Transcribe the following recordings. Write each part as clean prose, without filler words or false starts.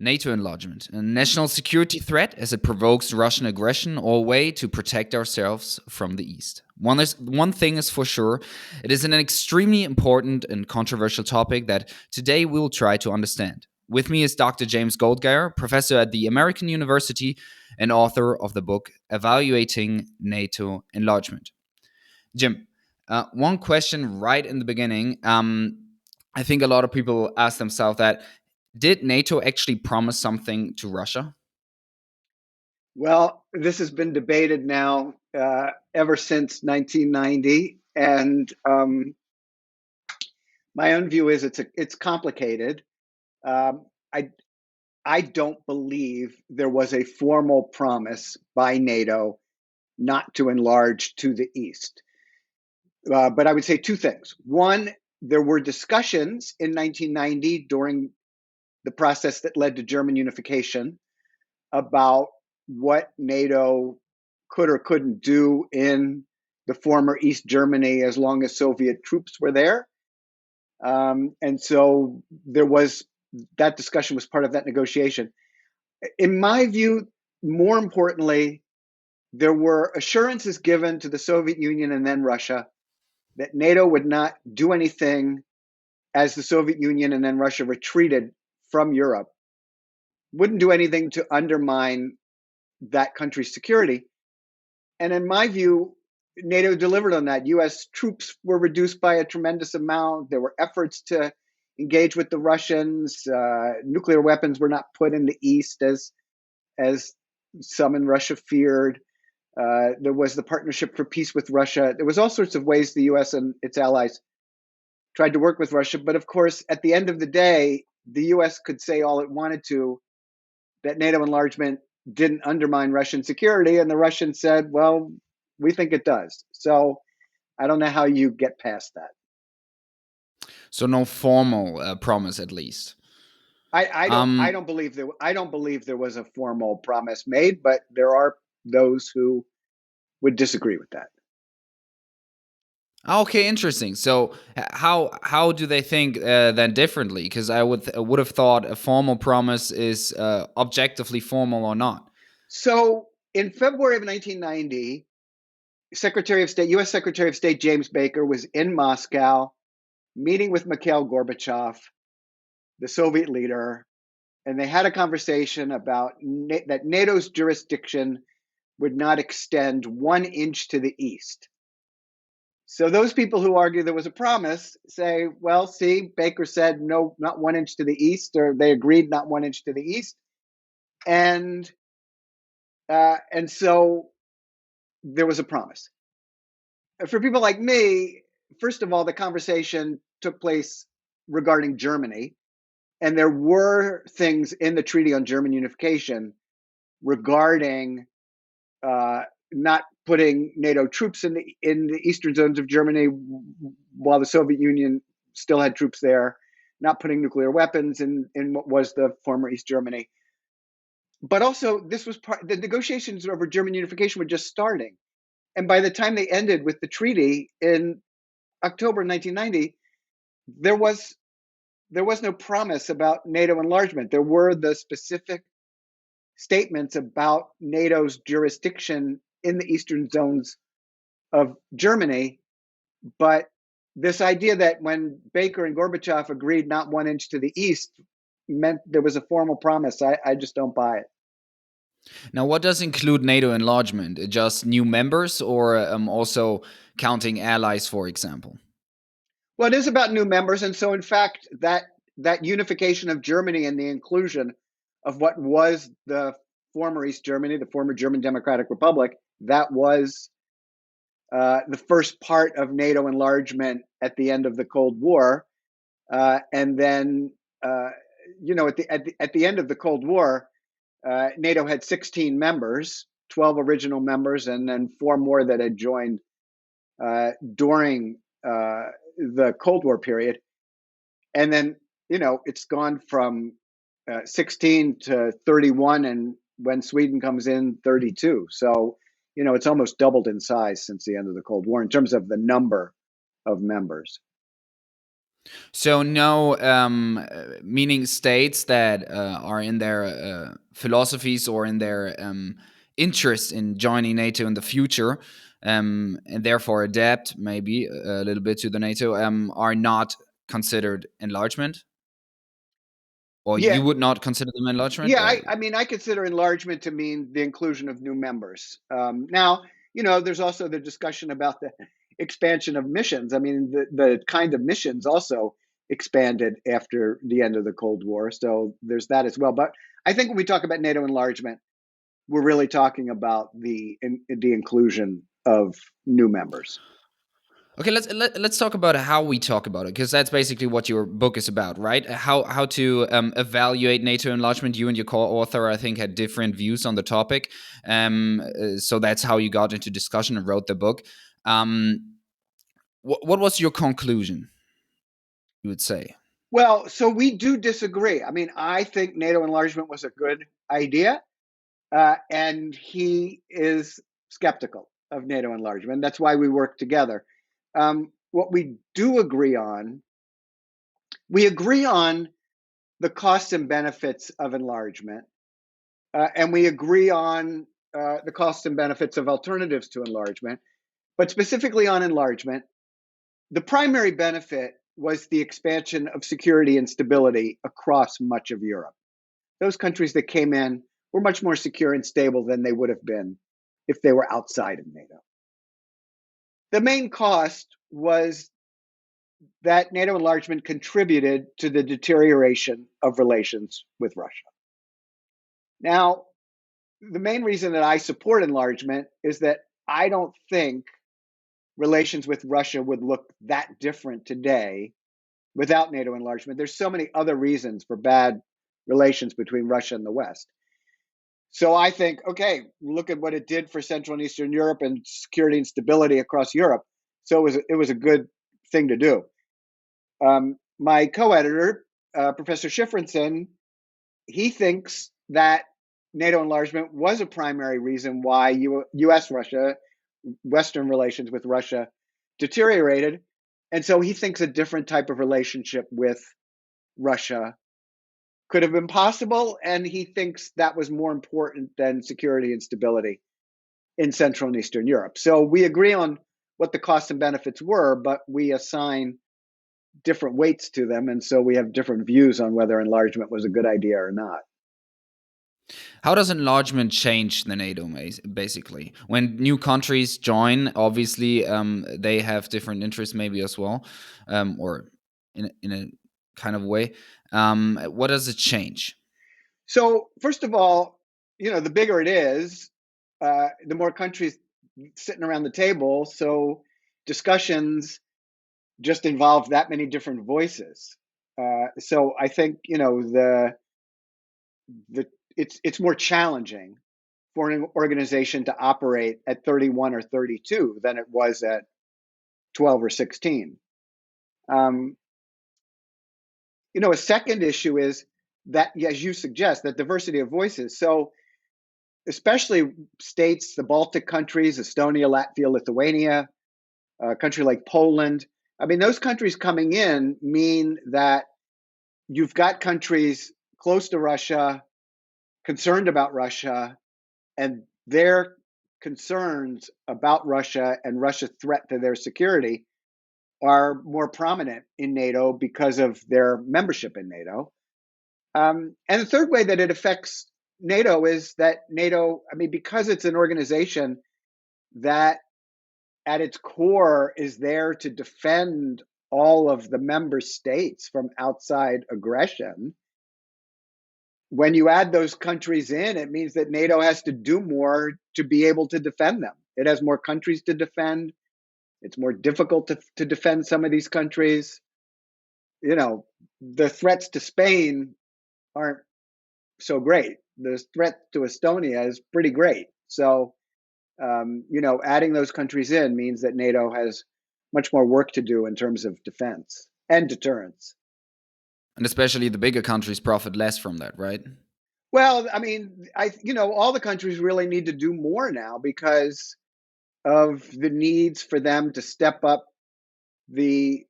NATO enlargement, a national security threat as it provokes Russian aggression or a way to protect ourselves from the East. One thing is for sure, it is an extremely important and controversial topic that today we'll try to understand. With me is Dr. James Goldgeier, professor at the American University and author of the book Evaluating NATO Enlargement. Jim, one question right in the beginning. I think a lot of people ask themselves that did NATO actually promise something to Russia? Well, this has been debated now ever since 1990, and my own view is it's complicated. Um, I I don't believe there was a formal promise by NATO not to enlarge to the east. But I would say two things. One, there were discussions in 1990 during the process that led to German unification about what NATO could or couldn't do in the former East Germany as long as Soviet troops were there. And so there was that discussion was part of that negotiation. In my view, more importantly, there were assurances given to the Soviet Union and then Russia that NATO would not do anything as the Soviet Union and then Russia retreated from Europe, wouldn't do anything to undermine that country's security. And in my view, NATO delivered on that. US troops were reduced by a tremendous amount. There were efforts to engage with the Russians. Nuclear weapons were not put in the East as some in Russia feared. There was the Partnership for Peace with Russia. There was all sorts of ways the US and its allies tried to work with Russia. But of course, at the end of the day, the US could say all it wanted to, that NATO enlargement didn't undermine Russian security. And the Russians said, well, we think it does. So I don't know how you get past that. So no formal promise, at least. I don't believe there was a formal promise made, but there are those who would disagree with that. Okay, interesting. So how do they think then differently? Because I would have thought a formal promise is objectively formal or not. So in February of 1990, U.S. Secretary of State James Baker was in Moscow meeting with Mikhail Gorbachev, the Soviet leader, and they had a conversation about that NATO's jurisdiction would not extend 1 inch to the east. So those people who argue there was a promise say, well, see, Baker said no, not 1 inch to the east, or they agreed not 1 inch to the east, and so there was a promise. For people like me, first of all, the conversation took place regarding Germany, and there were things in the Treaty on German Unification regarding not putting NATO troops in the eastern zones of Germany while the Soviet Union still had troops there, not putting nuclear weapons in what was the former East Germany. But also, this was the negotiations over German unification were just starting. And by the time they ended with the treaty in October 1990, there was no promise about NATO enlargement. There were the specific statements about NATO's jurisdiction in the eastern zones of Germany. But this idea that when Baker and Gorbachev agreed not 1 inch to the east meant there was a formal promise, I just don't buy it. Now, what does include NATO enlargement? Just new members or also counting allies, for example? Well, it is about new members. And so, in fact, that unification of Germany and the inclusion of what was the former East Germany, the former German Democratic Republic, that was the first part of NATO enlargement at the end of the Cold War. And then, at the end of the Cold War, NATO had 16 members, 12 original members, and then 4 more that had joined during the Cold War period. And then, it's gone from 16 to 31, and when Sweden comes in, 32. So, it's almost doubled in size since the end of the Cold War in terms of the number of members. So no, meaning states that are in their philosophies or in their interest in joining NATO in the future, and therefore adapt maybe a little bit to the NATO, are not considered enlargement, or Yeah, you would not consider them enlargement. yeah. I mean, I consider enlargement to mean the inclusion of new members. Now, there's also the discussion about the expansion of missions. I mean, the kind of missions also expanded after the end of the Cold War. So there's that as well. But I think when we talk about NATO enlargement, we're really talking about the inclusion of new members. Okay, let's talk about how we talk about it, because that's basically what your book is about, right? How to evaluate NATO enlargement. You and your co-author, I think, had different views on the topic, so that's how you got into discussion and wrote the book. What was your conclusion? You would say. Well, so we do disagree. I mean, I think NATO enlargement was a good idea, and he is skeptical of NATO enlargement. That's why we work together. What we agree on the costs and benefits of enlargement, and we agree on the costs and benefits of alternatives to enlargement. But specifically on enlargement, the primary benefit was the expansion of security and stability across much of Europe. Those countries that came in were much more secure and stable than they would have been if they were outside of NATO. The main cost was that NATO enlargement contributed to the deterioration of relations with Russia. Now, the main reason that I support enlargement is that I don't think relations with Russia would look that different today without NATO enlargement. There's so many other reasons for bad relations between Russia and the West. So I think, okay, look at what it did for Central and Eastern Europe and security and stability across Europe. So it was a good thing to do. My co-editor, Professor Schifrinson, he thinks that NATO enlargement was a primary reason why U.S.-Russia, Western relations with Russia deteriorated. And so he thinks a different type of relationship with Russia could have been possible. And he thinks that was more important than security and stability in Central and Eastern Europe. So we agree on what the costs and benefits were, but we assign different weights to them. And so we have different views on whether enlargement was a good idea or not. How does enlargement change the NATO, basically? When new countries join, obviously they have different interests, maybe as well, or in a kind of way. What does it change? So, first of all, the bigger it is, the more countries sitting around the table. So, discussions just involve that many different voices. So, I think it's more challenging for an organization to operate at 31 or 32 than it was at 12 or 16. A second issue is that, as you suggest, that diversity of voices. So, especially states, the Baltic countries, Estonia, Latvia, Lithuania, a country like Poland. I mean, those countries coming in mean that you've got countries close to Russia, concerned about Russia, and their concerns about Russia and Russia's threat to their security are more prominent in NATO because of their membership in NATO. And the third way that it affects NATO is that NATO, I mean, because it's an organization that at its core is there to defend all of the member states from outside aggression. When you add those countries in, it means that NATO has to do more to be able to defend them. It has more countries to defend. It's more difficult to defend some of these countries. The threats to Spain aren't so great. The threat to Estonia is pretty great. So, adding those countries in means that NATO has much more work to do in terms of defense and deterrence. And especially the bigger countries profit less from that, right? Well, I mean, all the countries really need to do more now because of the needs for them to step up the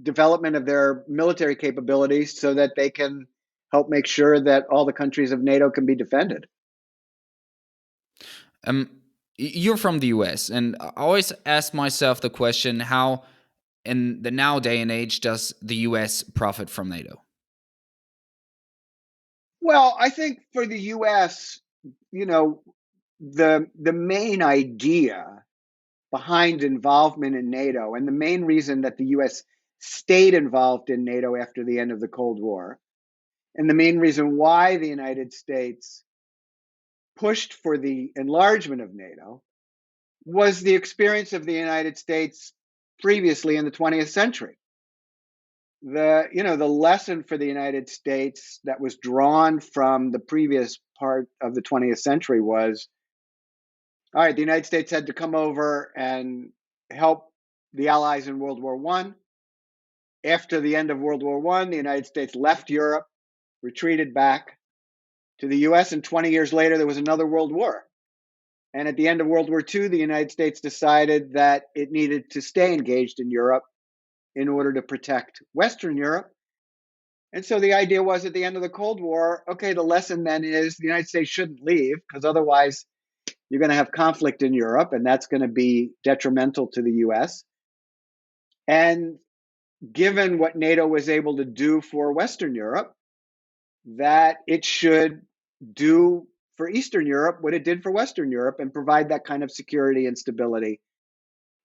development of their military capabilities so that they can help make sure that all the countries of NATO can be defended. Um, you're from the US, and I always ask myself the question: how, in the now day and age, does the US profit from NATO? Well, I think for the US, you know, the main idea behind involvement in NATO and the main reason that the US stayed involved in NATO after the end of the Cold War, and the main reason why the United States pushed for the enlargement of NATO was the experience of the United States previously in the 20th century. The lesson for the United States that was drawn from the previous part of the 20th century was, all right, the United States had to come over and help the Allies in World War One. After the end of World War One, the United States left Europe, retreated back to the US, and 20 years later, there was another World War. And at the end of World War II, the United States decided that it needed to stay engaged in Europe in order to protect Western Europe. And so the idea was at the end of the Cold War, okay, the lesson then is the United States shouldn't leave because otherwise you're going to have conflict in Europe, and that's going to be detrimental to the US. And given what NATO was able to do for Western Europe, that it should do for Eastern Europe what it did for Western Europe and provide that kind of security and stability.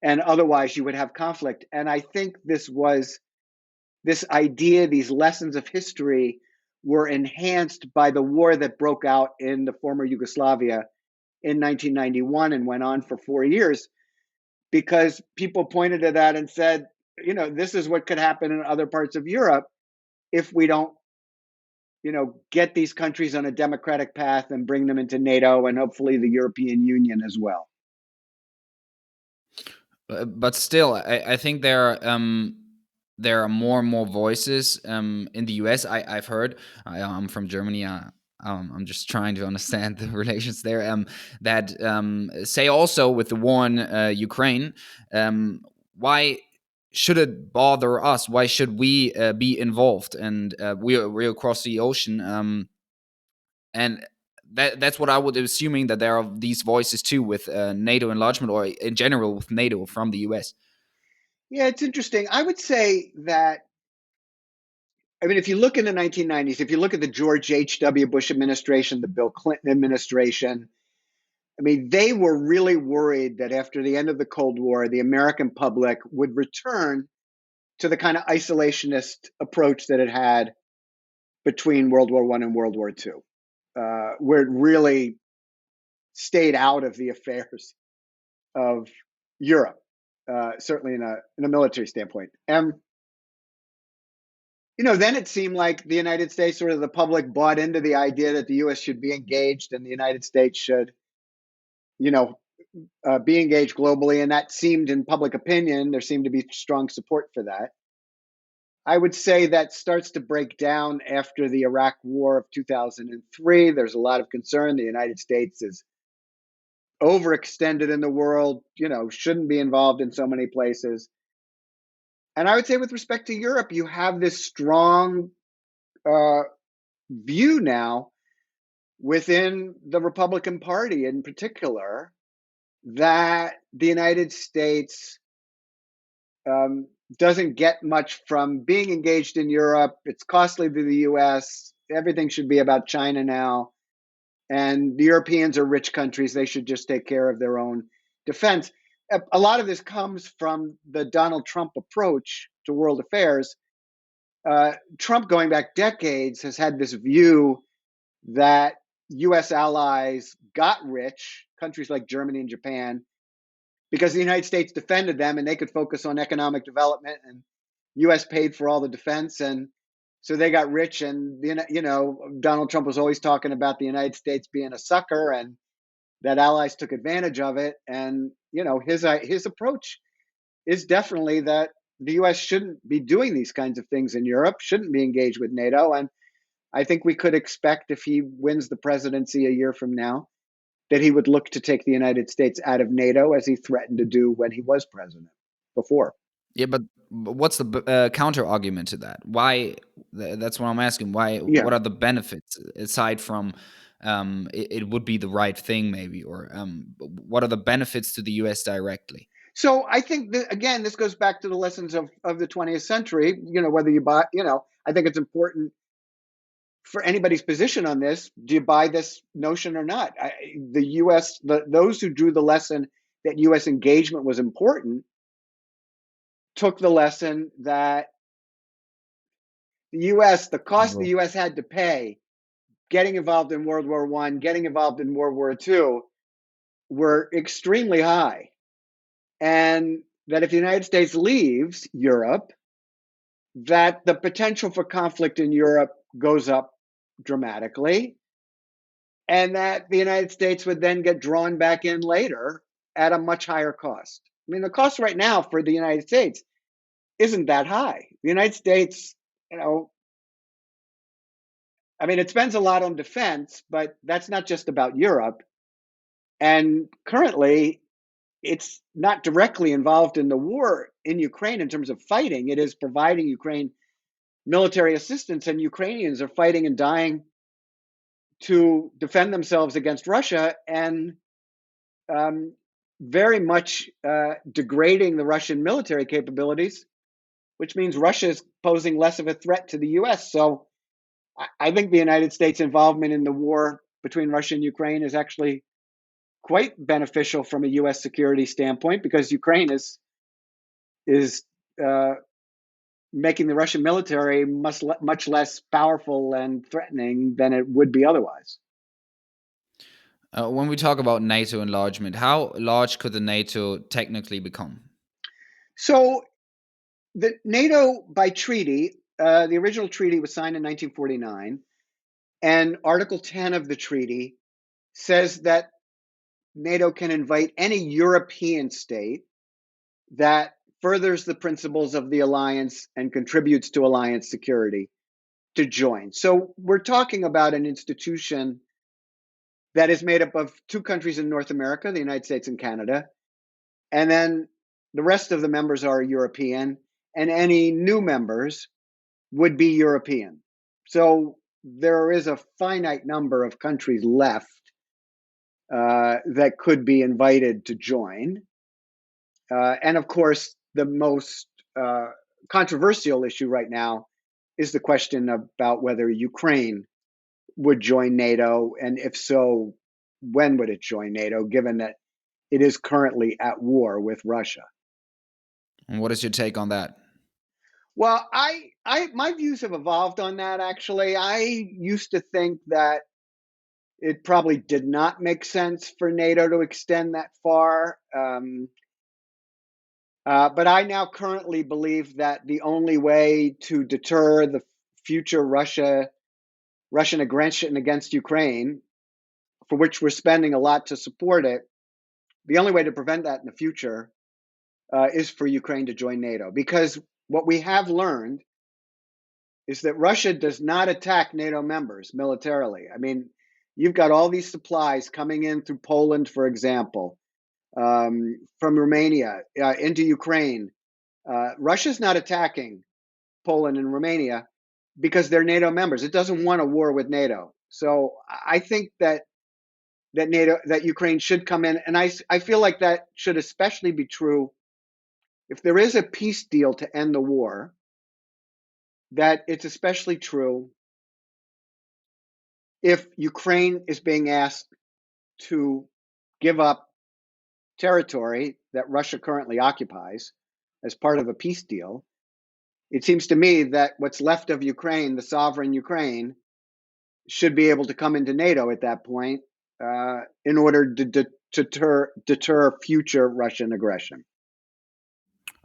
And otherwise, you would have conflict. And I think this idea, these lessons of history were enhanced by the war that broke out in the former Yugoslavia in 1991 and went on for 4 years, because people pointed to that and said, this is what could happen in other parts of Europe if we don't, get these countries on a democratic path and bring them into NATO and hopefully the European Union as well. But still, I think there are more and more voices in the US. I've heard. I'm from Germany. I'm just trying to understand the relations there. That say also with the war in Ukraine, why should it bother us? Why should we be involved? And we're across the ocean. And that's what I would assuming that there are these voices too with NATO enlargement, or in general with NATO from the US. Yeah, it's interesting. I would say that, if you look in the 1990s, if you look at the George H.W. Bush administration, the Bill Clinton administration, they were really worried that after the end of the Cold War, the American public would return to the kind of isolationist approach that it had between World War I and World War II, where it really stayed out of the affairs of Europe, certainly in a military standpoint. Then it seemed like the United States, sort of the public, bought into the idea that the U.S. should be engaged and the United States should, be engaged globally. And that seemed, in public opinion, there seemed to be strong support for that. I would say that starts to break down after the Iraq War of 2003. There's a lot of concern. The United States is overextended in the world, shouldn't be involved in so many places. And I would say with respect to Europe, you have this strong view now within the Republican Party in particular that the United States doesn't get much from being engaged in Europe. It's costly to the US. Everything should be about China now. And the Europeans are rich countries. They should just take care of their own defense. A lot of this comes from the Donald Trump approach to world affairs. Trump, going back decades, has had this view that US allies got rich, countries like Germany and Japan, because the United States defended them and they could focus on economic development, and US paid for all the defense. And so they got rich. And, Donald Trump was always talking about the United States being a sucker and that allies took advantage of it. And, his approach is definitely that the US shouldn't be doing these kinds of things in Europe, shouldn't be engaged with NATO. And I think we could expect, if he wins the presidency a year from now, that he would look to take the United States out of NATO, as he threatened to do when he was president before. Yeah, but what's the counter argument to that? Why? That's what I'm asking. Why? Yeah. What are the benefits aside from it would be the right thing, maybe, or what are the benefits to the U.S. directly? So I think that, again, this goes back to the lessons of the 20th century. Whether you buy, I think it's important for anybody's position on this. Do you buy this notion or not? The U.S., those who drew the lesson that U.S. engagement was important, took the lesson that the cost the Well, U.S. had to pay getting involved in World War I, getting involved in World War II, were extremely high. And that if the United States leaves Europe, that the potential for conflict in Europe goes up dramatically, and that the United States would then get drawn back in later at a much higher cost. I mean, the cost right now for the United States isn't that high. The United States, I mean, it spends a lot on defense, but that's not just about Europe. And currently, it's not directly involved in the war in Ukraine in terms of fighting. It is providing Ukraine military assistance, and Ukrainians are fighting and dying to defend themselves against Russia, and um, very much degrading the Russian military capabilities, which means Russia is posing less of a threat to the US. So I think the United States involvement in the war between Russia and Ukraine is actually quite beneficial from a U.S. security standpoint, because Ukraine is making the Russian military much less powerful and threatening than it would be otherwise. when we talk about NATO enlargement, how large could the NATO technically become? So the NATO, by treaty, the original treaty was signed in 1949, and Article 10 of the treaty says that NATO can invite any European state that furthers the principles of the alliance and contributes to alliance security to join. So we're talking about an institution that is made up of two countries in North America, the United States and Canada, and then the rest of the members are European, and any new members would be European. So there is a finite number of countries left that could be invited to join. And of course, the most controversial issue right now is the question about whether Ukraine would join NATO, and if so, when would it join NATO, given that it is currently at war with Russia. And what is your take on that? Well, my views have evolved on that. Actually, I used to think that it probably did not make sense for NATO to extend that far. But I now currently believe that the only way to deter the future Russian aggression against Ukraine, for which we're spending a lot to support it, the only way to prevent that in the future is for Ukraine to join NATO. Because what we have learned is that Russia does not attack NATO members militarily. I mean, you've got all these supplies coming in through Poland, for example, from Romania into Ukraine. Russia's not attacking Poland and Romania because they're NATO members. It doesn't want a war with NATO. So I think that Ukraine should come in, and I feel like that should especially be true if there is a peace deal to end the war. That it's especially true if Ukraine is being asked to give up territory that Russia currently occupies as part of a peace deal. It seems to me that what's left of Ukraine, the sovereign Ukraine, should be able to come into NATO at that point in order to deter future Russian aggression.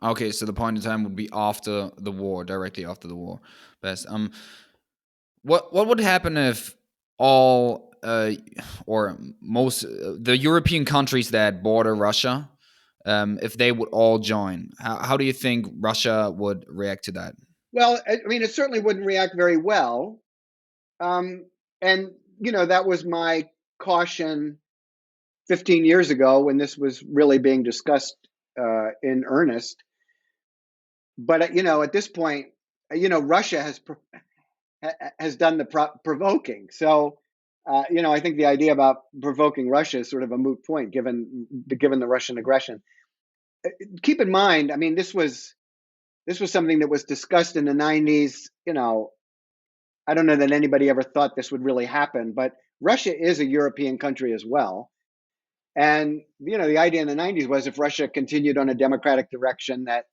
Okay, so the point in time would be after the war, directly after the war. Best. What would happen if all or most the European countries that border Russia, if they would all join? How do you think Russia would react to that? Well, I mean, it certainly wouldn't react very well. Um, and, that was my caution 15 years ago when this was really being discussed in earnest. but at this point, Russia has done the provoking. So, I think the idea about provoking Russia is sort of a moot point given the Russian aggression. Keep in mind, I mean, this was something that was discussed in the 90s. I don't know that anybody ever thought this would really happen, but Russia is a European country as well. And, the idea in the 90s was if Russia continued on a democratic direction, that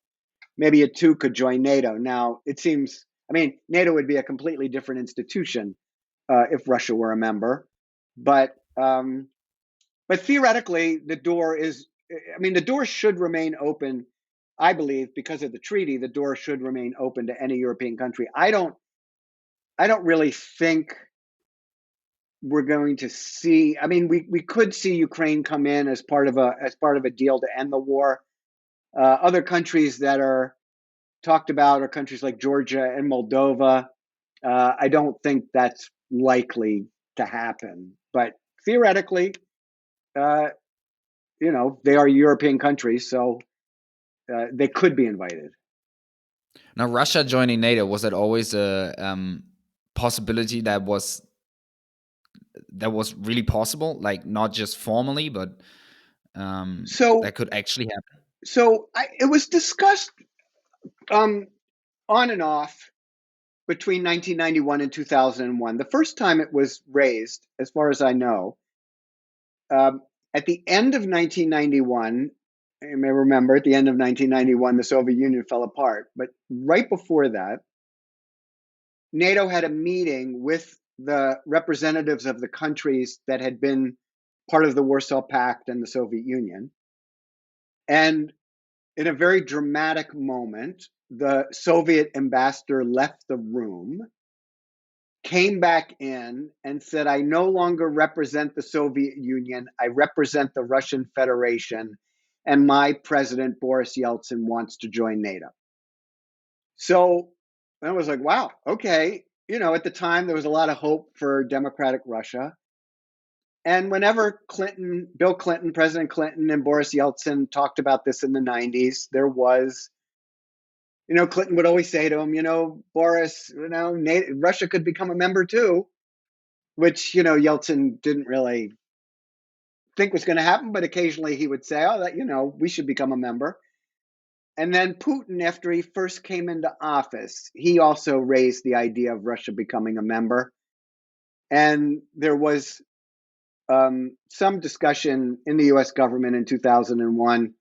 maybe it too could join NATO. Now, it seems, I mean, NATO would be a completely different institution if Russia were a member. But theoretically, the door should remain open. I believe because of the treaty, the door should remain open to any European country. I don't really think we're going to see. I mean, we could see Ukraine come in as part of a deal to end the war. Other countries that are talked about are countries like Georgia and Moldova. I don't think that's likely to happen, but theoretically, they are European countries, so they could be invited. Now, Russia joining NATO, was that always a possibility that was really possible, like not just formally, but So, that could actually happen? it was discussed on and off between 1991 and 2001. The first time it was raised, as far as I know, at the end of 1991. You may remember, at the end of 1991, the Soviet Union fell apart. But right before that, NATO had a meeting with the representatives of the countries that had been part of the Warsaw Pact and the Soviet Union. And in a very dramatic moment, the Soviet ambassador left the room, came back in, and said, "I no longer represent the Soviet Union. I represent the Russian Federation, and my president, Boris Yeltsin, wants to join NATO." So I was like, wow, okay. At the time, there was a lot of hope for democratic Russia. And whenever Bill Clinton, President Clinton, and Boris Yeltsin talked about this in the 90s, there was, Clinton would always say to him, "Boris, Russia could become a member too," which, Yeltsin didn't really think was going to happen. But occasionally he would say, "Oh, that, we should become a member." And then Putin, after he first came into office, he also raised the idea of Russia becoming a member. And there was some discussion in the US government in 2001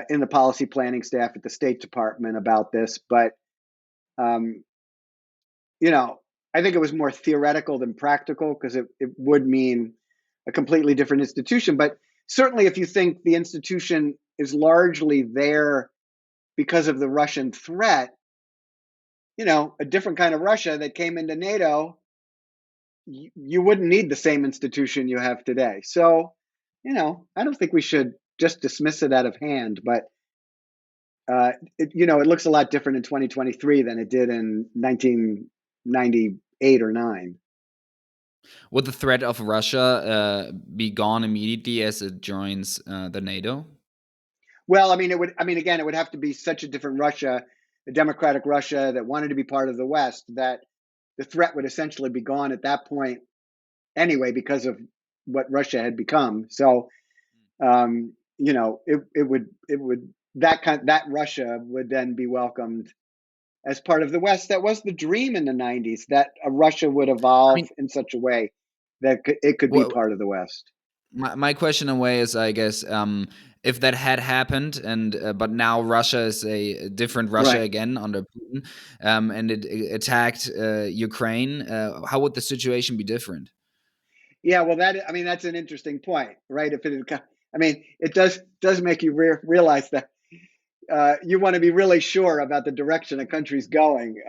in the policy planning staff at the State Department about this. But, I think it was more theoretical than practical because it would mean a completely different institution. But certainly, if you think the institution is largely there because of the Russian threat, a different kind of Russia that came into NATO, you wouldn't need the same institution you have today. So, I don't think we should just dismiss it out of hand, but it looks a lot different in 2023 than it did in 1998 or 9. Would the threat of Russia be gone immediately as it joins the NATO? Well, I mean, again, it would have to be such a different Russia, a democratic Russia that wanted to be part of the West, that the threat would essentially be gone at that point anyway because of what Russia had become. So, it would that Russia would then be welcomed as part of the West. That was the dream in the 90s, that a Russia would I evolve mean, in such a way that it could be what part of the West. my question in a way is, I guess, if that had happened, and but now Russia is a different Russia Right. again under Putin, and it attacked Ukraine, how would the situation be different? Yeah, well, that's an interesting point, right? It does make you realize that you want to be really sure about the direction a country's going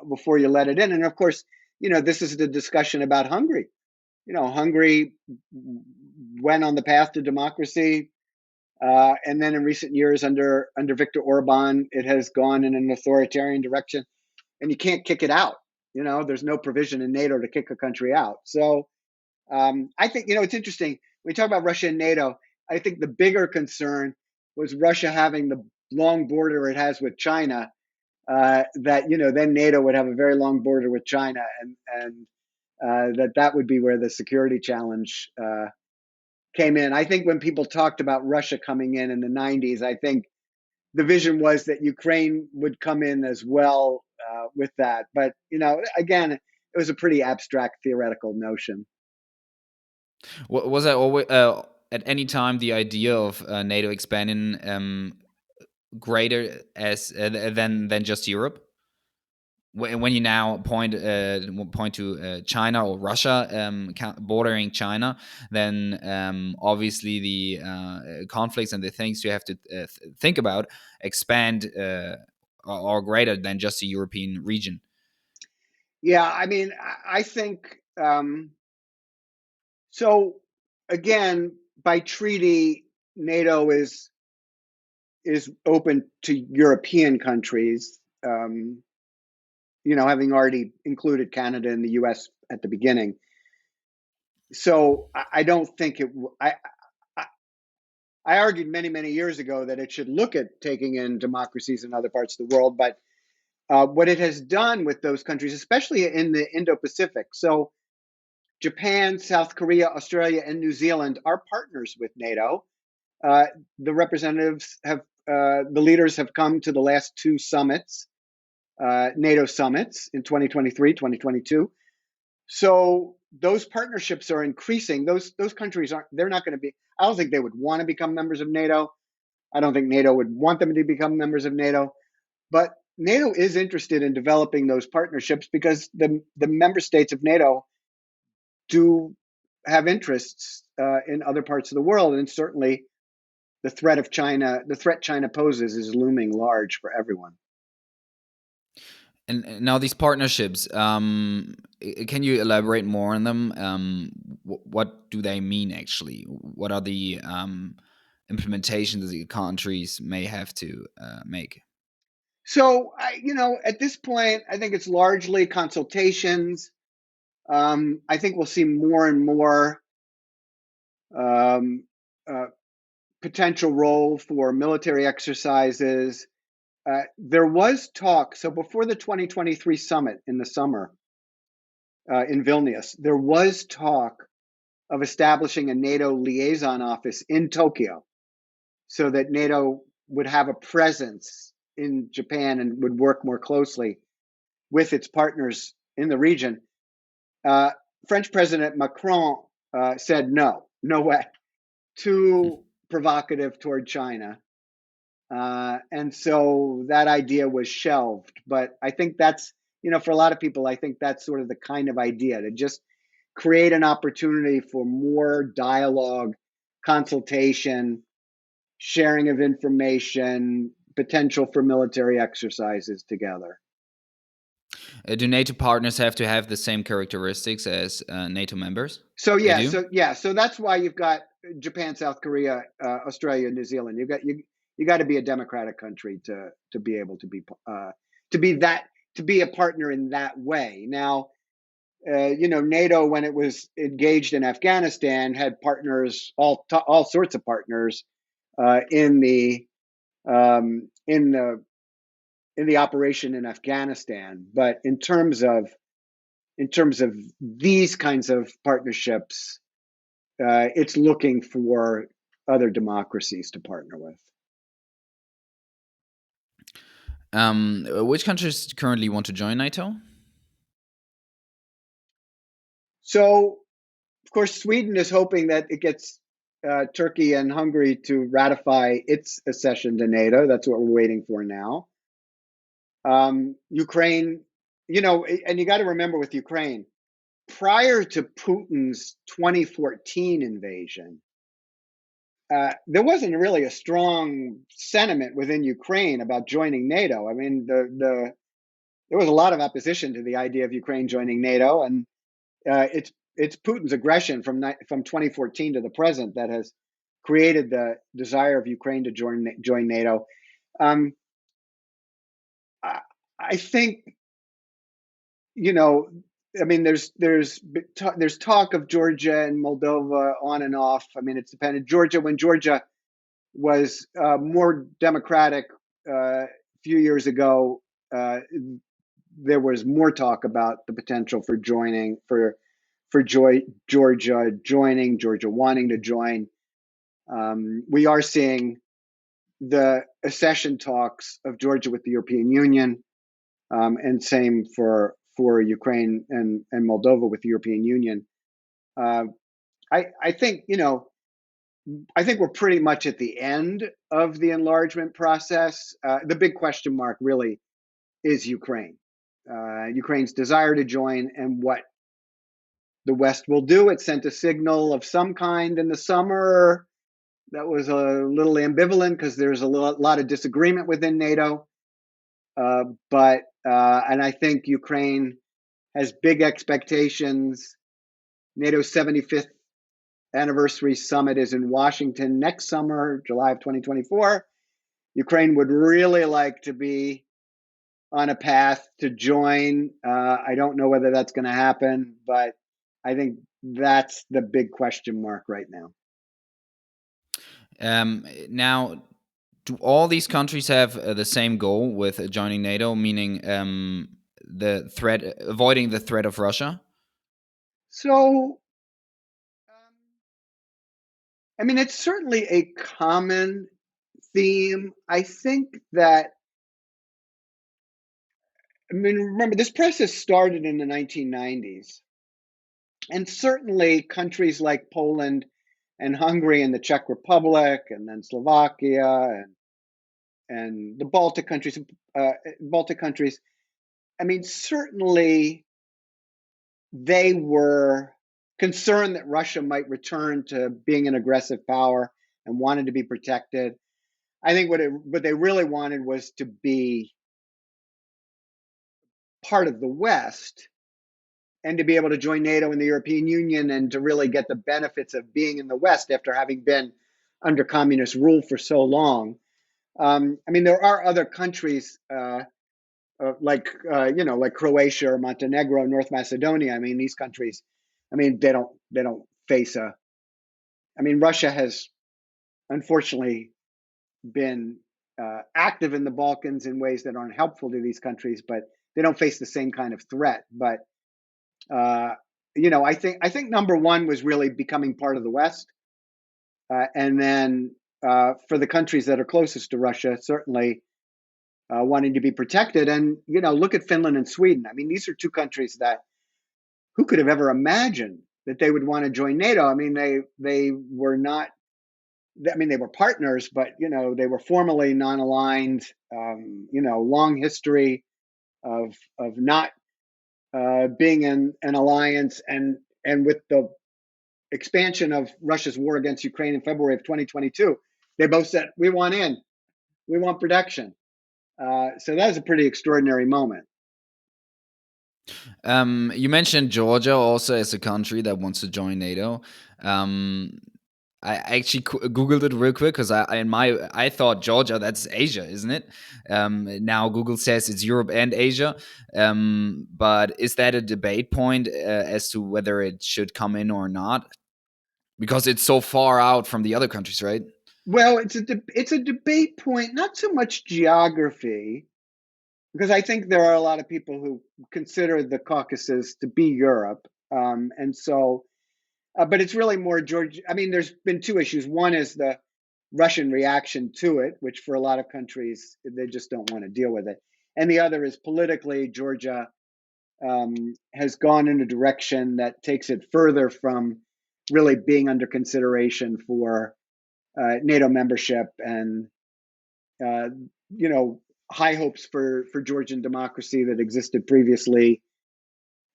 before you let it in. And of course, this is the discussion about Hungary. Hungary went on the path to democracy, and then in recent years, under Viktor Orban, it has gone in an authoritarian direction, and you can't kick it out. There's no provision in NATO to kick a country out. So I think it's interesting when we talk about Russia and NATO. I think the bigger concern was Russia having long border it has with China, that then NATO would have a very long border with China, and that would be where the security challenge came in. I think when people talked about Russia coming in the 90s, I think the vision was that Ukraine would come in as well with that. But again, it was a pretty abstract theoretical notion. Was that always at any time the idea of NATO expanding greater as than just Europe? When you now point to China or Russia bordering China, then obviously the conflicts and the things you have to think about expand are greater than just the European region. Yeah, I mean, I think so. Again, by treaty, NATO is open to European countries. Having already included Canada and the U.S. at the beginning. So I don't think it. I argued many years ago that it should look at taking in democracies in other parts of the world, but what it has done with those countries, especially in the Indo-Pacific, so Japan, South Korea, Australia, and New Zealand are partners with NATO. The representatives the leaders have come to the last two summits, NATO summits in 2023, 2022. So those partnerships are increasing. Those countries they're not going to be, I don't think they would want to become members of NATO. I don't think NATO would want them to become members of NATO. But NATO is interested in developing those partnerships because the member states of NATO do have interests in other parts of the world. And certainly the threat China poses is looming large for everyone. And now these partnerships, can you elaborate more on them? What do they mean actually? What are the implementations that the countries may have to make? So, at this point, I think it's largely consultations. I think we'll see more and more potential role for military exercises. There was talk, so before the 2023 summit in the summer in Vilnius, there was talk of establishing a NATO liaison office in Tokyo so that NATO would have a presence in Japan and would work more closely with its partners in the region. French President Macron said no way, too provocative toward China. And so that idea was shelved. But I think that's, for a lot of people, I think that's sort of the kind of idea to just create an opportunity for more dialogue, consultation, sharing of information, potential for military exercises together. Do NATO partners have to have the same characteristics as NATO members? So so that's why you've got Japan, South Korea, Australia, New Zealand. You got to be a democratic country to be able to be a partner in that way. Now, NATO, when it was engaged in Afghanistan, had partners, all sorts of partners in the operation in Afghanistan. But in terms of these kinds of partnerships, it's looking for other democracies to partner with. Which countries currently want to join NATO? So, of course, Sweden is hoping that it gets Turkey and Hungary to ratify its accession to NATO. That's what we're waiting for now. Ukraine, and you got to remember with Ukraine, prior to Putin's 2014 invasion, there wasn't really a strong sentiment within Ukraine about joining NATO. I mean, there was a lot of opposition to the idea of Ukraine joining NATO, and it's Putin's aggression from 2014 to the present that has created the desire of Ukraine to join NATO. I think, I mean, there's talk of Georgia and Moldova on and off. I mean, it's dependent. When Georgia was more democratic, few years ago, there was more talk about the potential for Georgia joining, Georgia wanting to join. We are seeing the accession talks of Georgia with the European Union, and same for Ukraine and Moldova with the European Union. I think I think we're pretty much at the end of the enlargement process. The big question mark really is Ukraine. Ukraine's desire to join and what the West will do. It sent a signal of some kind in the summer that was a little ambivalent because there's a lot of disagreement within NATO. And I think Ukraine has big expectations. NATO's 75th anniversary summit is in Washington next summer, July of 2024. Ukraine would really like to be on a path to join. I don't know whether that's going to happen, but I think that's the big question mark right now. Now, do all these countries have the same goal with joining NATO, meaning avoiding the threat of Russia? So, I mean, it's certainly a common theme. I think that, I mean, remember, this process started in the 1990s. And certainly countries like Poland and Hungary and the Czech Republic and then Slovakia and the Baltic countries, I mean, certainly they were concerned that Russia might return to being an aggressive power and wanted to be protected. I think what they really wanted was to be part of the West and to be able to join NATO and the European Union and to really get the benefits of being in the West after having been under communist rule for so long. I mean, there are other countries like Croatia or Montenegro, North Macedonia. I mean, these countries, I mean, they don't face a. I mean, Russia has unfortunately been active in the Balkans in ways that aren't helpful to these countries, but they don't face the same kind of threat. But I think number one was really becoming part of the West, and then for the countries that are closest to Russia, certainly wanting to be protected. And look at Finland and Sweden. I mean, these are two countries that who could have ever imagined that they would want to join NATO? I mean, they were not. I mean, they were partners, but they were formally non-aligned. Long history of not being in an alliance, and with the expansion of Russia's war against Ukraine in February of 2022, they both said, "We want in, we want protection." So that was a pretty extraordinary moment. You mentioned Georgia also as a country that wants to join NATO. I actually googled it real quick because I thought Georgia, that's Asia, isn't it? Now Google says it's Europe and Asia. But is that a debate point as to whether it should come in or not? Because it's so far out from the other countries, right? Well, it's a debate point, not so much geography, because I think there are a lot of people who consider the Caucasus to be Europe, and so. But it's really more Georgia. I mean, there's been two issues. One is the Russian reaction to it, which for a lot of countries, they just don't want to deal with it. And the other is politically, Georgia has gone in a direction that takes it further from really being under consideration for NATO membership and, high hopes for Georgian democracy that existed previously.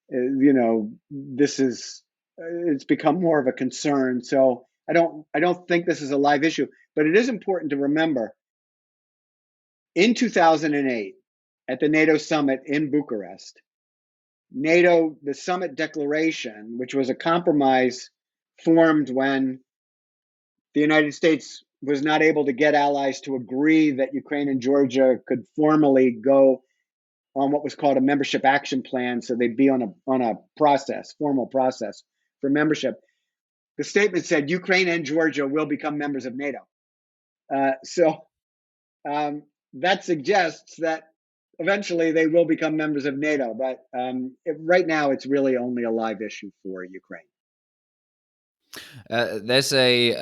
This is. It's become more of a concern. So I don't think this is a live issue, but it is important to remember in 2008 at the NATO summit in Bucharest, the summit declaration, which was a compromise formed when the United States was not able to get allies to agree that Ukraine and Georgia could formally go on what was called a membership action plan. So they'd be on a formal process for membership. The statement said Ukraine and Georgia will become members of NATO. that suggests that eventually they will become members of NATO. But right now, it's really only a live issue for Ukraine. There's a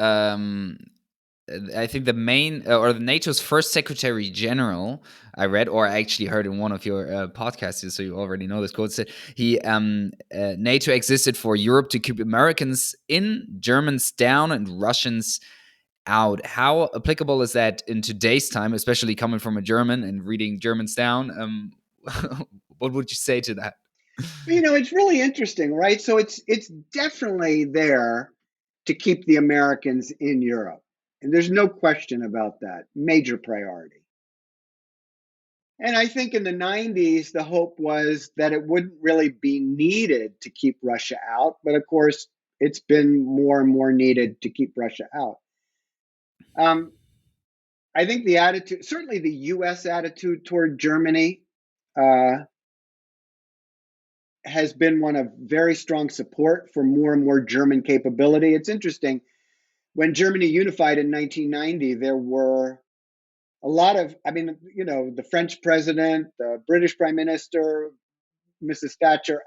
I think the main or the NATO's first Secretary General I read, or I actually heard in one of your podcasts, so you already know this quote. Said he NATO existed for Europe to keep Americans in, Germans down, and Russians out. How applicable is that in today's time, especially coming from a German and reading Germans down? What would you say to that? It's really interesting, right? So it's definitely there to keep the Americans in Europe. And there's no question about that. Major priority. And I think in the 90s, the hope was that it wouldn't really be needed to keep Russia out. But of course, it's been more and more needed to keep Russia out. I think the attitude, certainly the US attitude toward Germany, has been one of very strong support for more and more German capability. It's interesting. When Germany unified in 1990, there were a lot of, the French president, the British prime minister, Mrs. Thatcher.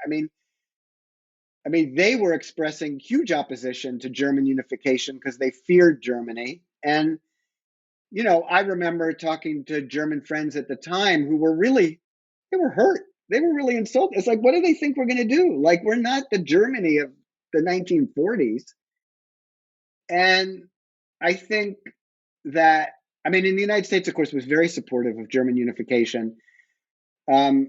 They were expressing huge opposition to German unification because they feared Germany. And, I remember talking to German friends at the time who were really, they were hurt. They were really insulted. It's like, what do they think we're going to do? Like, we're not the Germany of the 1940s. And I think that, in the United States, of course, was very supportive of German unification. I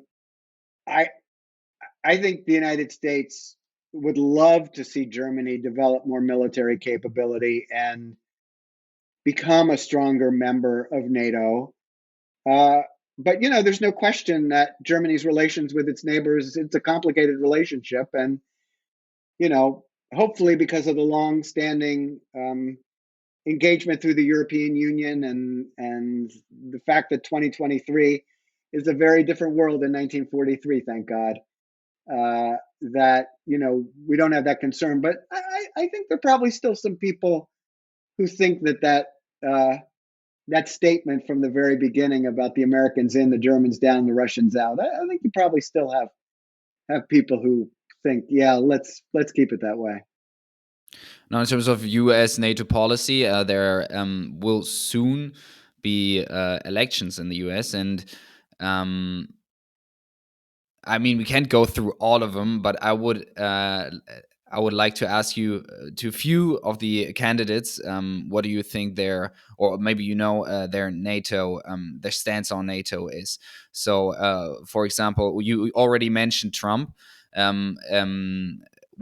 I think the United States would love to see Germany develop more military capability and become a stronger member of NATO. But there's no question that Germany's relations with its neighbors, it's a complicated relationship, and hopefully because of the long-standing engagement through the European Union and the fact that 2023 is a very different world than 1943, thank God, that we don't have that concern. But I think there are probably still some people who think that statement from the very beginning about the Americans in, the Germans down, the Russians out. I think you probably still have people who think, yeah, let's keep it that way. Now, in terms of U.S. NATO policy, there will soon be elections in the U.S. and we can't go through all of them, but I would like to ask you to a few of the candidates. What do you think or maybe their NATO, their stance on NATO is? So, for example, you already mentioned Trump.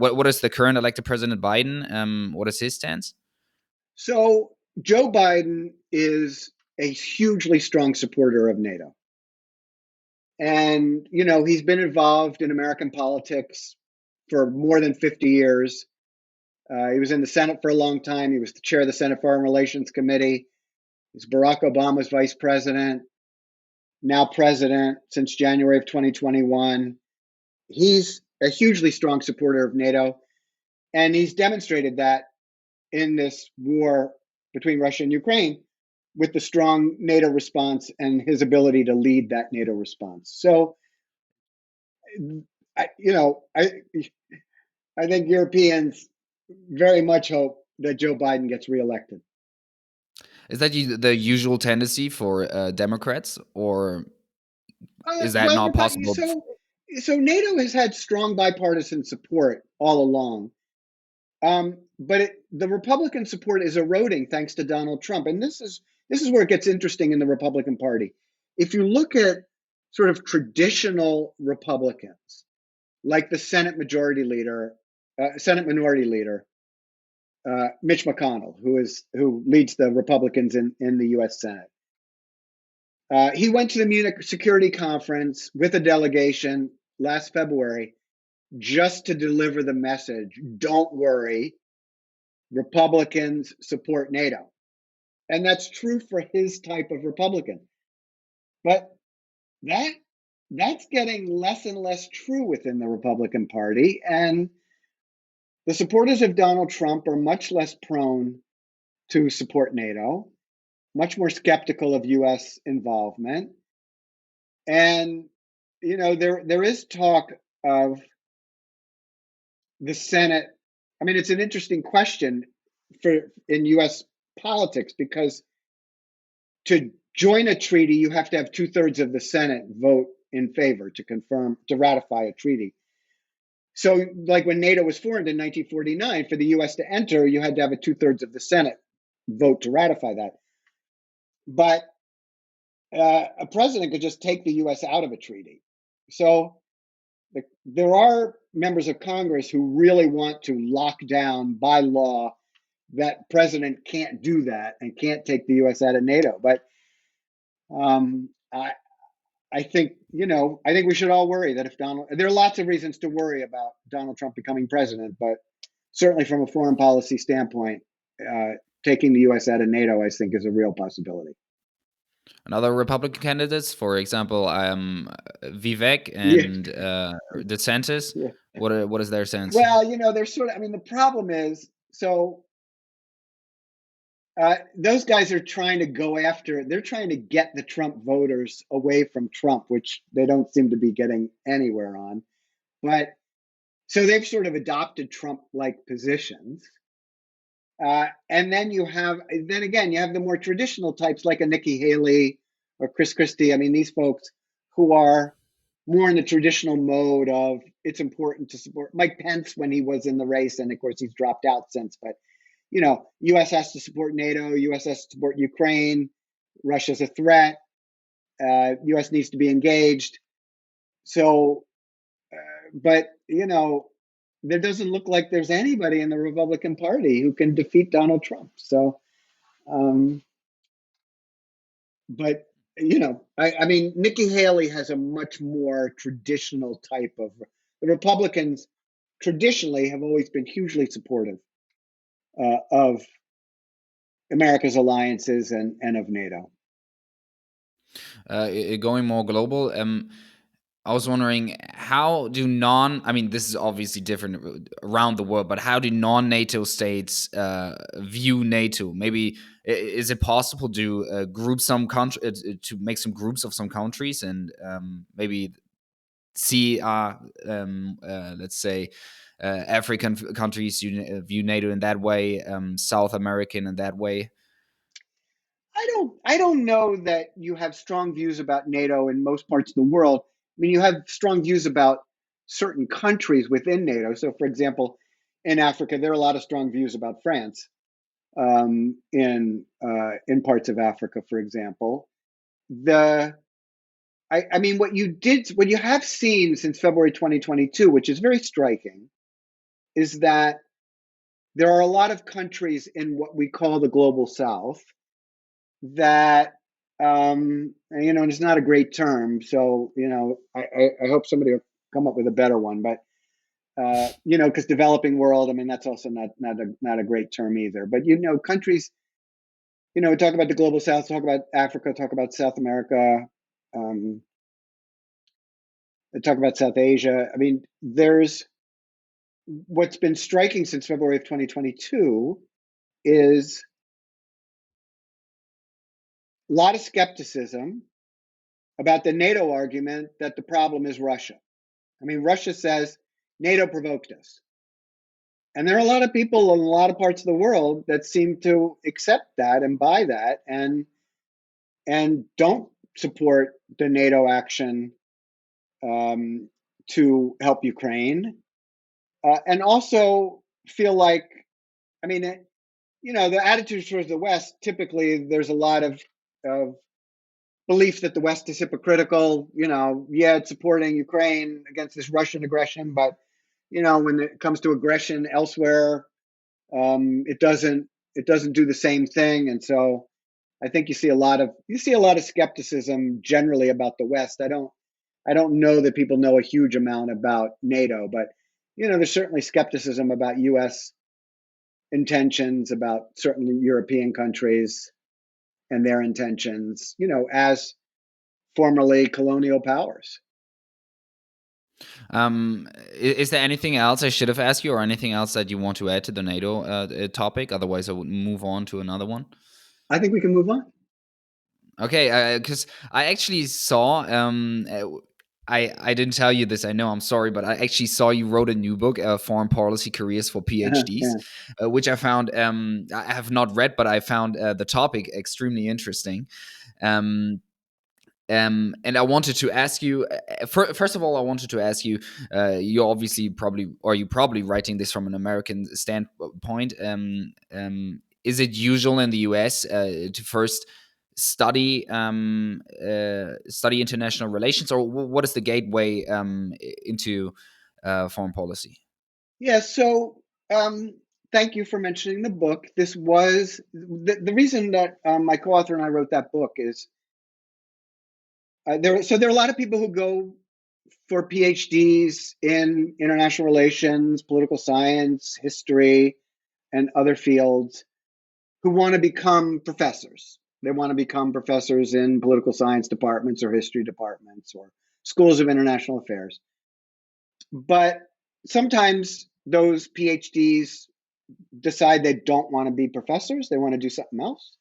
What is the current elected president Biden? What is his stance? So Joe Biden is a hugely strong supporter of NATO. And, he's been involved in American politics for more than 50 years. He was in the Senate for a long time. He was the chair of the Senate Foreign Relations Committee. He's Barack Obama's vice president, now president since January of 2021. He's a hugely strong supporter of NATO. And he's demonstrated that in this war between Russia and Ukraine with the strong NATO response and his ability to lead that NATO response. So, I think Europeans very much hope that Joe Biden gets reelected. Is that the usual tendency for Democrats, or is that not possible? So NATO has had strong bipartisan support all along. But the Republican support is eroding thanks to Donald Trump. And this is where it gets interesting in the Republican Party. If you look at sort of traditional Republicans, like the Senate Minority Leader, Mitch McConnell, who leads the Republicans in the U.S. Senate. He went to the Munich Security Conference with a delegation last February just to deliver the message, don't worry, Republicans support NATO. And that's true for his type of Republican. But that's getting less and less true within the Republican Party. And the supporters of Donald Trump are much less prone to support NATO. much more skeptical of U.S. involvement. And there is talk of the Senate. I mean, it's an interesting question in U.S. politics, because to join a treaty, you have to have 2/3 of the Senate vote in favor to ratify a treaty. So, like when NATO was formed in 1949, for the U.S. to enter, you had to have a 2/3 of the Senate vote to ratify that. But a president could just take the U.S. out of a treaty. So there are members of Congress who really want to lock down by law that president can't do that and can't take the U.S. out of NATO. But I think we should all worry that there are lots of reasons to worry about Donald Trump becoming president, but certainly from a foreign policy standpoint, taking the U.S. out of NATO, I think, is a real possibility. And other Republican candidates, for example, Vivek and DeSantis, Yeah. what is their sense? Well, they're the problem is, those guys are trying to they're trying to get the Trump voters away from Trump, which they don't seem to be getting anywhere on. But so they've sort of adopted Trump-like positions. And then you have the more traditional types like a Nikki Haley or Chris Christie. I mean, these folks who are more in the traditional mode of it's important to support Mike Pence when he was in the race. And of course, he's dropped out since. But, U.S. has to support NATO. U.S. has to support Ukraine. Russia's a threat. U.S. needs to be engaged. So, but, there doesn't look like there's anybody in the Republican Party who can defeat Donald Trump. So, but, I mean, Nikki Haley has a much more traditional type of, the Republicans traditionally have always been hugely supportive of America's alliances and of NATO. Going more global, I was wondering, how do this is obviously different around the world, but how do non-NATO states view NATO? Maybe is it possible to group some to make some groups of some countries and maybe see, let's say, African countries view NATO in that way, South American in that way? I don't know that you have strong views about NATO in most parts of the world. I mean, you have strong views about certain countries within NATO. So, for example, in Africa, there are a lot of strong views about France. In parts of Africa, for example, what you have seen since February 2022, which is very striking, is that there are a lot of countries in what we call the global South that, and it's not a great term. So, I hope somebody will come up with a better one, but, because developing world, I mean, that's also not a great term either, but, countries, talk about the global South, talk about Africa, talk about South America, talk about South Asia. I mean, what's been striking since February of 2022 is a lot of skepticism about the NATO argument that the problem is Russia. I mean, Russia says NATO provoked us. And there are a lot of people in a lot of parts of the world that seem to accept that and buy that and don't support the NATO action to help Ukraine. And also feel like, I mean, the attitudes towards the West, typically there's a lot of belief that the West is hypocritical. It's supporting Ukraine against this Russian aggression, but when it comes to aggression elsewhere, it doesn't do the same thing. And so I think you see a lot of skepticism generally about the West. I don't know that people know a huge amount about NATO, but there's certainly skepticism about U.S. intentions, about certainly European countries and their intentions, as formerly colonial powers. Is there anything else I should have asked you, or anything else that you want to add to the NATO topic? Otherwise, I would move on to another one. I think we can move on. Okay, because I actually saw. I didn't tell you this. I know. I'm sorry, but I actually saw you wrote a new book, Foreign Policy Careers for PhDs, Yeah. which I found. I have not read, but I found the topic extremely interesting. Um, and I wanted to ask you. First of all, I wanted to ask you. You obviously probably, or you probably writing this from an American standpoint. Is it usual in the U.S. To first study international relations, or what is the gateway into foreign policy? Yeah. So, thank you for mentioning the book. This was the reason that my co-author and I wrote that book is there. So there are a lot of people who go for PhDs in international relations, political science, history, and other fields who want to become professors. They want to become professors in political science departments or history departments or schools of international affairs. But sometimes those PhDs decide they don't want to be professors, they want to do something else.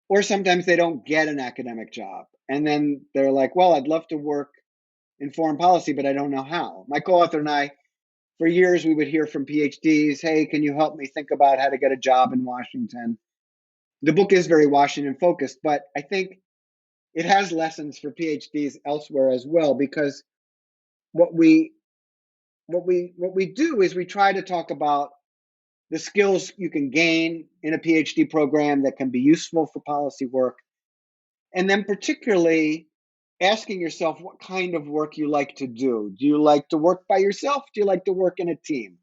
Or sometimes they don't get an academic job. And then they're like, well, I'd love to work in foreign policy, but I don't know how. My co author and I, for years, we would hear from PhDs, hey, can you help me think about how to get a job in Washington? The book is very Washington focused, but I think it has lessons for PhDs elsewhere as well, because what we what we do is we try to talk about the skills you can gain in a PhD program that can be useful for policy work, and then particularly asking yourself what kind of work you like to do. Do you like to work by yourself? Do you like to work in a team?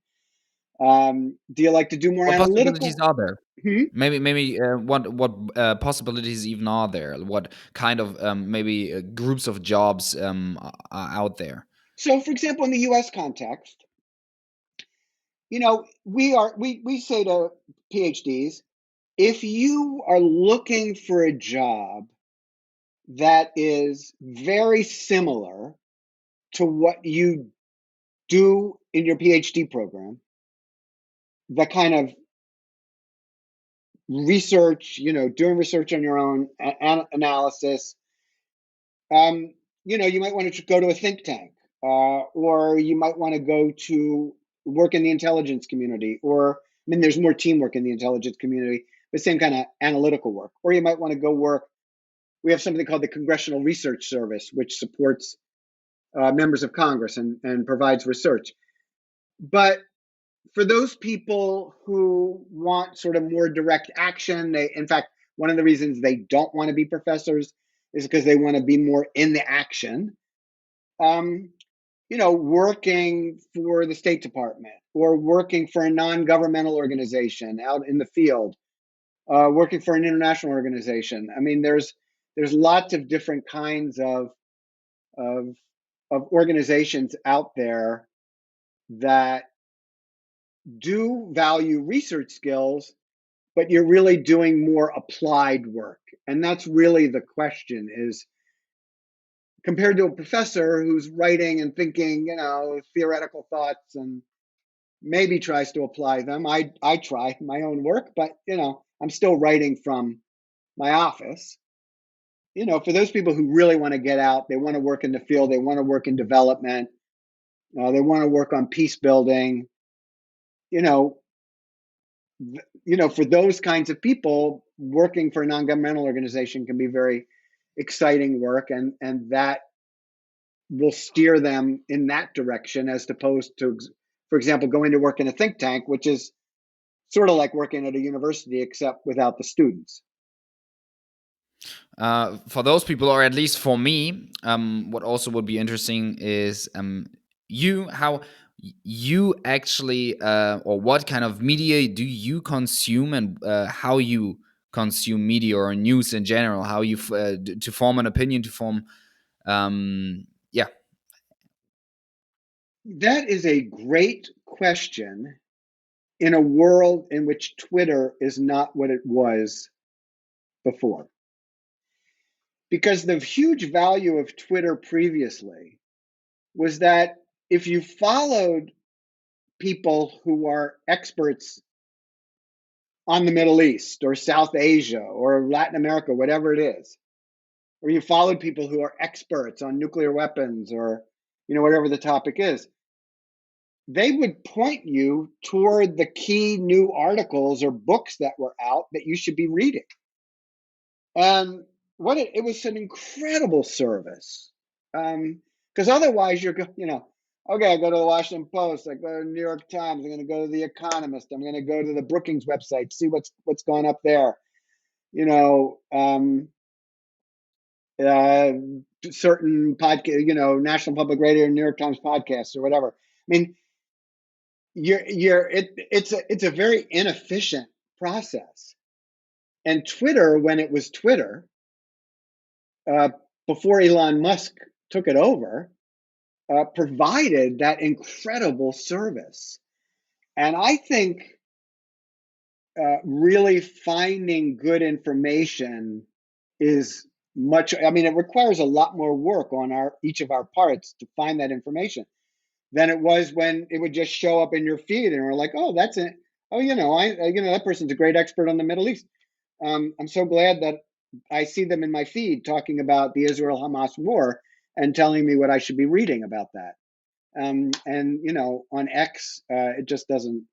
Do you like to do more What possibilities analytical? are there? Hmm? Maybe what possibilities even are there? What kind of maybe groups of jobs are out there? So, for example, in the U.S. context, we say to PhDs, if you are looking for a job that is very similar to what you do in your PhD program, the kind of research, doing research on your own, analysis, um, you might want to go to a think tank, or you might want to go to work in the intelligence community, or I mean, there's more teamwork in the intelligence community, the same kind of analytical work, or you might want to go work. We have something called the Congressional Research Service, which supports members of Congress and provides research. But for those people who want sort of more direct action, in fact, one of the reasons they don't want to be professors is because they want to be more in the action. Um, working for the State Department or working for a non-governmental organization out in the field, working for an international organization. I mean, there's lots of different kinds of of organizations out there that do value research skills, but you're really doing more applied work. And that's really the question is, compared to a professor who's writing and thinking, theoretical thoughts and maybe tries to apply them. I try my own work, but I'm still writing from my office. For those people who really want to get out, they want to work in the field, they want to work in development, they want to work on peace building. You know, for those kinds of people, working for a non-governmental organization can be very exciting work, and that will steer them in that direction, as opposed to, for example, going to work in a think tank, which is sort of like working at a university, except without the students. For those people, or at least for me, what also would be interesting is how you actually, or what kind of media do you consume, and how you consume media or news in general, how you to form an opinion, to form, yeah. That is a great question in a world in which Twitter is not what it was before. Because the huge value of Twitter previously was that if you followed people who are experts on the Middle East or South Asia or Latin America, whatever it is, or you followed people who are experts on nuclear weapons, or whatever the topic is, they would point you toward the key new articles or books that were out that you should be reading. And it was an incredible service. Because otherwise you're, okay, I go to the Washington Post, I go to the New York Times, I'm going to go to the Economist, I'm going to go to the Brookings website, see what's going up there. Certain podcast, National Public Radio, New York Times podcasts, or whatever. I mean, it's a very inefficient process. And Twitter, when it was Twitter, before Elon Musk took it over, provided that incredible service. And I think really finding good information is it requires a lot more work on each of our parts to find that information than it was when it would just show up in your feed and we're like, oh, that's it. Oh, that person's a great expert on the Middle East. I'm so glad that I see them in my feed talking about the Israel-Hamas war and telling me what I should be reading about that. And on X, it just doesn't.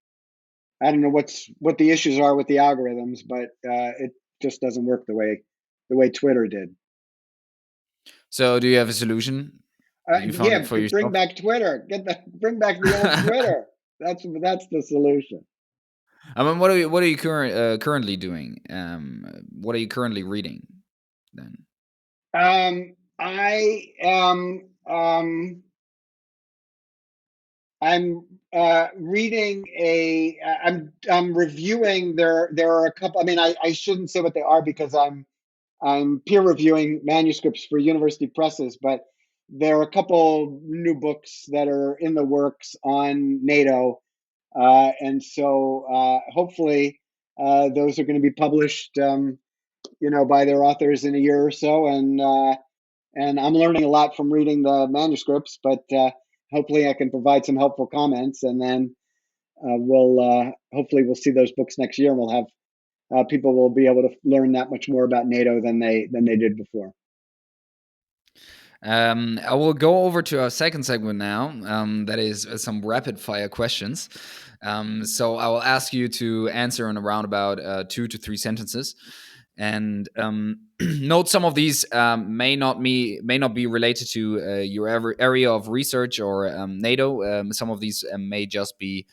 I don't know what the issues are with the algorithms, but it just doesn't work the way Twitter did. So, do you have a solution? You found it for Bring yourself? back Twitter. Bring back the old Twitter. That's the solution. I mean, what are you currently doing? What are you currently reading then? I am. I'm reading I'm reviewing. There are a couple. I mean, I shouldn't say what they are because I'm peer reviewing manuscripts for university presses, but there are a couple new books that are in the works on NATO, and so hopefully those are going to be published, by their authors in a year or so, and I'm learning a lot from reading the manuscripts, but hopefully I can provide some helpful comments, and then hopefully we'll see those books next year, and we'll have people will be able to learn that much more about NATO than they did before. I will go over to our second segment now. That is some rapid fire questions. So I will ask you to answer in around about 2 to 3 sentences. And note some of these may not be related to your area of research or NATO. Some of these may just be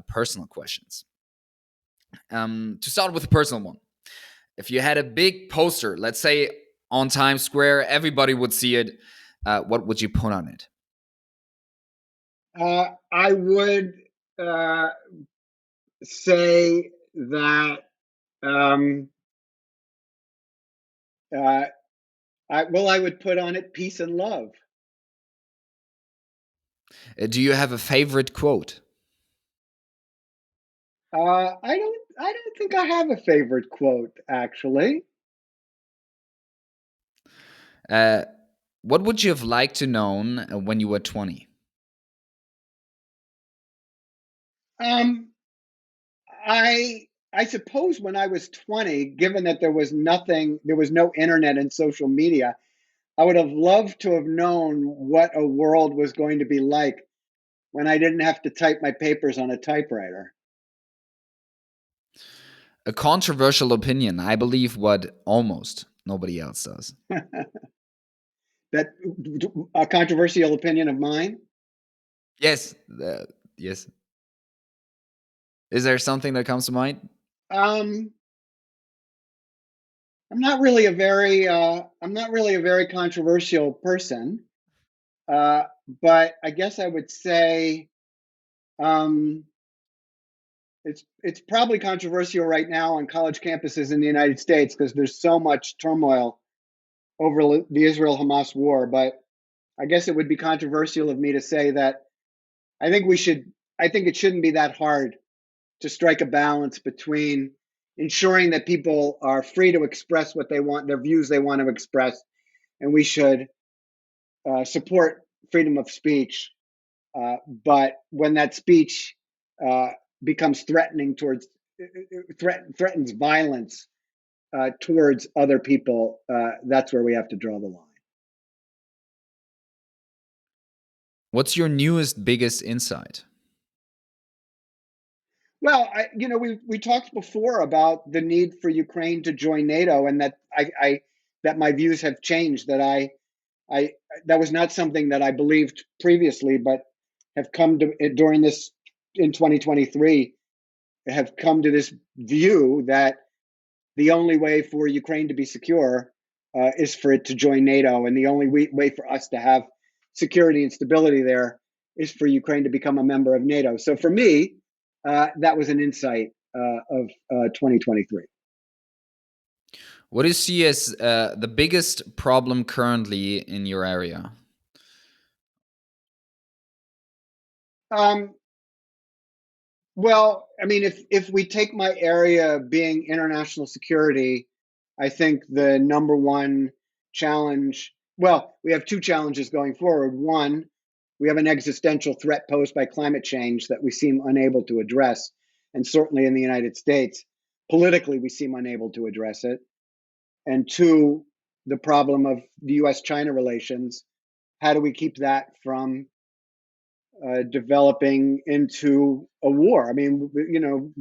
personal questions. To start with a personal one, if you had a big poster, let's say on Times Square, everybody would see it, what would you put on it? I would say that I would put on it peace and love. Do you have a favorite quote? I don't think I have a favorite quote, actually. What would you have liked to known when you were 20? I suppose when I was 20, given that there was no internet and social media, I would have loved to have known what a world was going to be like when I didn't have to type my papers on a typewriter. A controversial opinion. I believe what almost nobody else does. That a controversial opinion of mine? Yes. Yes. Is there something that comes to mind? I'm not really a very controversial person, but I guess I would say it's probably controversial right now on college campuses in the United States because there's so much turmoil over the Israel-Hamas war. But I guess it would be controversial of me to say that I think it shouldn't be that hard to strike a balance between ensuring that people are free to express what they want, their views they want to express, and we should support freedom of speech. But when that speech becomes threatening threatens violence, towards other people, that's where we have to draw the line. What's your newest, biggest insight? Well, we talked before about the need for Ukraine to join NATO, and that that my views have changed. I that was not something that I believed previously, but have come to during this in 2023 have come to this view that the only way for Ukraine to be secure is for it to join NATO, and the only way for us to have security and stability there is for Ukraine to become a member of NATO. So for me, that was an insight of 2023. What do you see as the biggest problem currently in your area? Um, well, I mean, if we take my area being international security, I think the number one challenge, well, we have two challenges going forward. One, we have an existential threat posed by climate change that we seem unable to address. And certainly in the United States, politically, we seem unable to address it. And two, the problem of the US China relations. How do we keep that from developing into a war? I mean,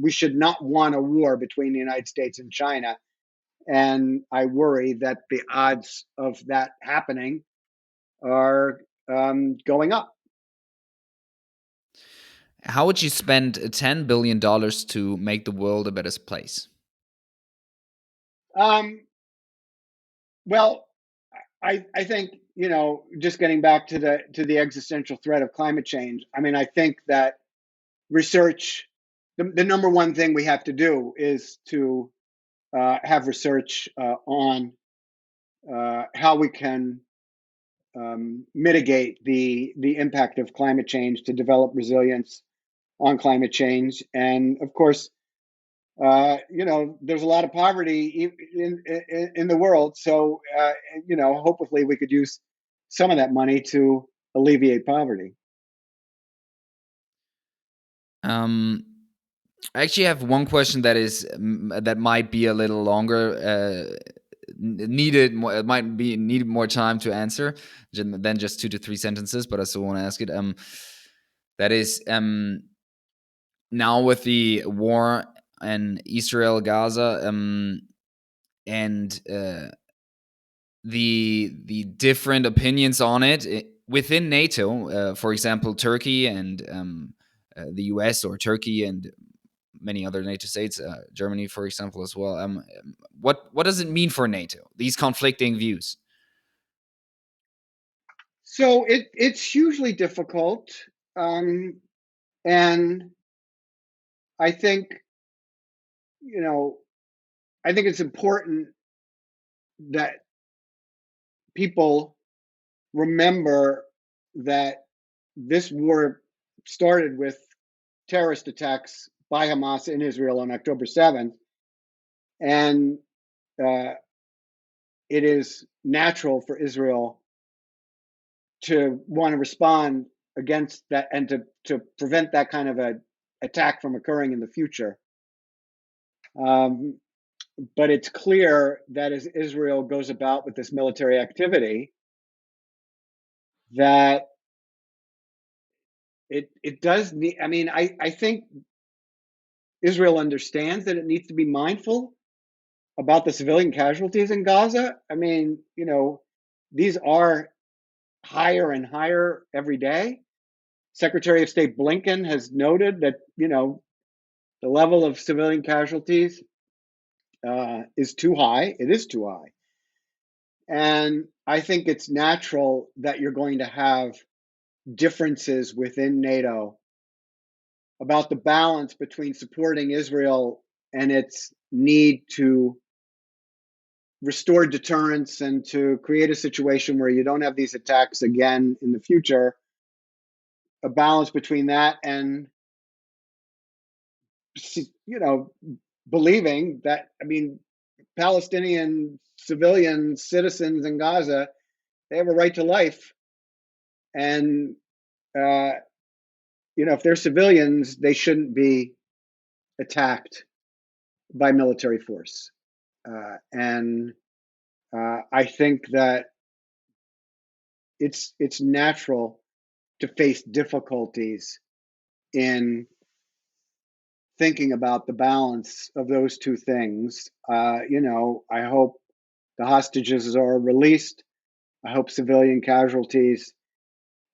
we should not want a war between the United States and China. And I worry that the odds of that happening are going up. How would you spend $10 billion to make the world a better place? Um, well, I think just getting back to the existential threat of climate change. I mean, I think that research, the number one thing we have to do is to have research on how we can mitigate the impact of climate change, to develop resilience on climate change. And of course, there's a lot of poverty in the world. So, hopefully we could use some of that money to alleviate poverty. Um, I actually have one question that might be a little longer. It might be needed more time to answer than just 2 to 3 sentences, but I still want to ask it. That is now with the war in Israel, Gaza, and the different opinions on it within NATO. For example, Turkey and the US, or Turkey and many other NATO states, Germany, for example, as well. What does it mean for NATO? These conflicting views. So it's hugely difficult, and I think you know I think it's important that people remember that this war started with terrorist attacks by Hamas in Israel on October 7th, and uh, it is natural for Israel to want to respond against that and to prevent that kind of a attack from occurring in the future. Um, but it's clear that as Israel goes about with this military activity, that it does need. I mean, I think Israel understands that it needs to be mindful about the civilian casualties in Gaza. I mean, these are higher and higher every day. Secretary of State Blinken has noted that the level of civilian casualties is too high. It is too high, and I think it's natural that you're going to have differences within NATO about the balance between supporting Israel and its need to restore deterrence and to create a situation where you don't have these attacks again in the future. A balance between that and believing that, I mean, Palestinian civilian citizens in Gaza, they have a right to life, and if they're civilians, they shouldn't be attacked by military force. And I think that it's natural to face difficulties in thinking about the balance of those two things. I hope the hostages are released. I hope civilian casualties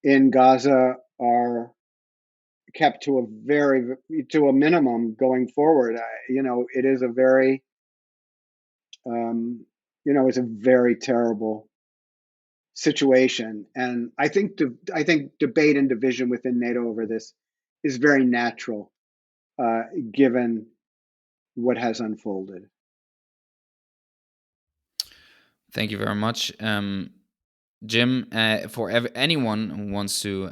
in Gaza are kept to a minimum going forward. It is a very it's a very terrible situation, and I think debate and division within NATO over this is very natural, given what has unfolded. Thank you very much. Jim, for anyone who wants to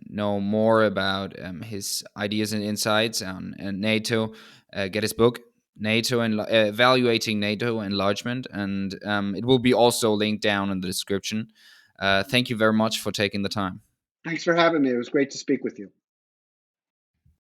know more about his ideas and insights on NATO, get his book, NATO and Evaluating NATO Enlargement, and it will be also linked down in the description. Thank you very much for taking the time. Thanks for having me. It was great to speak with you.